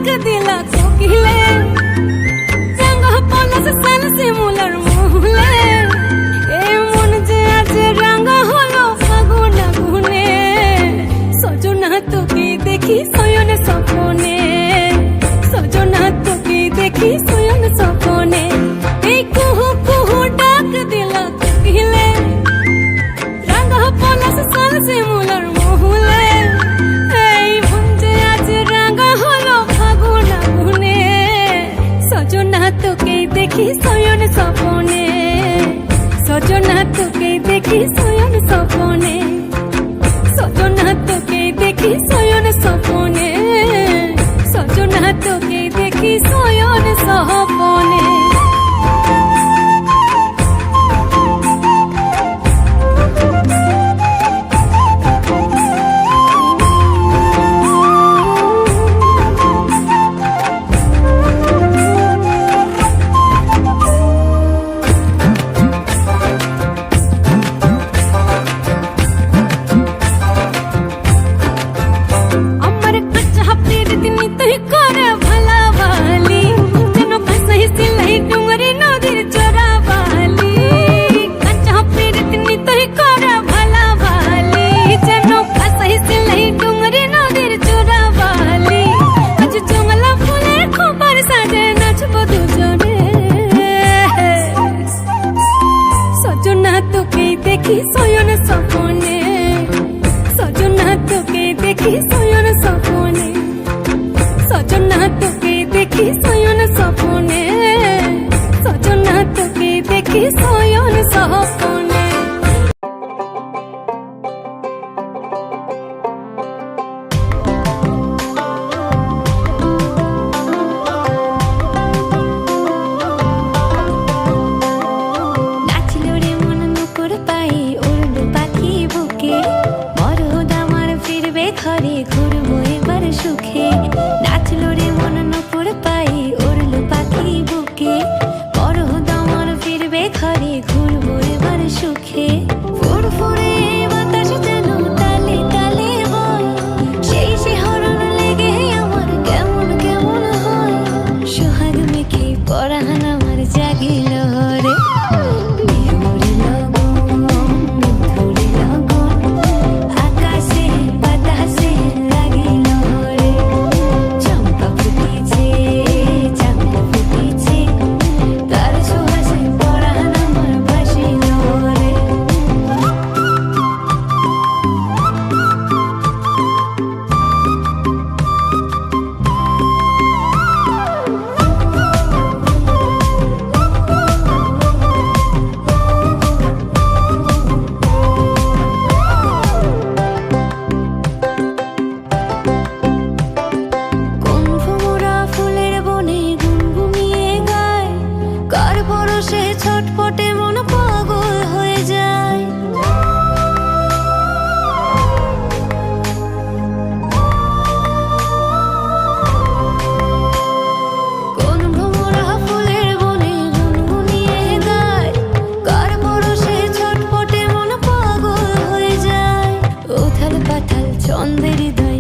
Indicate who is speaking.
Speaker 1: ডাক দিলা কোকিলে, জাঙ্গা পলাশ সাল শিমুলার মহুলে, এ মন যে আজ রাঙা হলো ফাগুন আগুনে। সজনা তোকে দেখি শয়নে স্বপনে, সজনা তোকে দেখি শয়নে স্বপনে। এই কুহু কুহু ডাক দিলা কোকিলে, জাঙ্গা পলাশ সাল শিমুলার মহুলে, এই মন যে আজ রাঙা হলো ফাগুন আগুনে। সজনা তোকে দেখি শয়নে স্বপনে, সজনা তোকে দেখি শয়নে স্বপনে, সজনা তোকে দেখি শয়নে স্বপনে, সজনা তোকে দেখি শয়নে স্বপনে। আমার কাঁচা হাতের দিন তুই করে ভালা বালি, যেন কাঁসাই সিলাই ডুঙরি নদীর চোরা বালি। কাঁচা হাতের দিন তুই করে ভালা বালি, যেন কাঁসাই সিলাই ডুঙরি নদীর চোরা বালি। আজ জঙ্গলা ফুলের খোপার সাজে নাচবো দুজনে, সজনা তোকে দেখি শয়নে স্বপনে, সজনা তোকে দেখি শয়নে স্বপনে, সজনা তোকে দেখি শয়নে স্বপনে, সজনা তোকে দেখি শয়নে স্বপনে। নাচল রে মন নুপুর পাই উড়ল পাখি বুকে, মরদ আমার ফিরবে ঘরে ঘুরবো এবার সুখে। নাচল রে মন নুপুর পাই উড়ল পাখি বুকে, মরদ আমার ফিরবে ঘরে ঘুরবো এবার সুখে। ফুরফুরে বাতাস যেন তালে তালে বয়, সেই শিহরণ লেগে আমার কেমন কেমন হয়। সোহাগ মেখে পরাণ আমার জাগিল রে, বিহুরি লগন বিহুরি লগন, আকাশে বাতাসে লাগিল রে। চম্পা ফুটিছে চাঁপা ফুটিছে, তার সুবাসে পরাণ আমার ভাসিল রে। কোন ভোমরা ফুলের বনে গুনগুনিয়ে গায়, কার পরশে ছটপটে মন পাগল হয়ে যায়। কোন ভোমরা ফুলের বনে গুনগুনিয়ে গায়, কার পরশে ছটপটে মন পাগল হয়ে যায়। উথাল পাথাল ছন্দের হৃদয়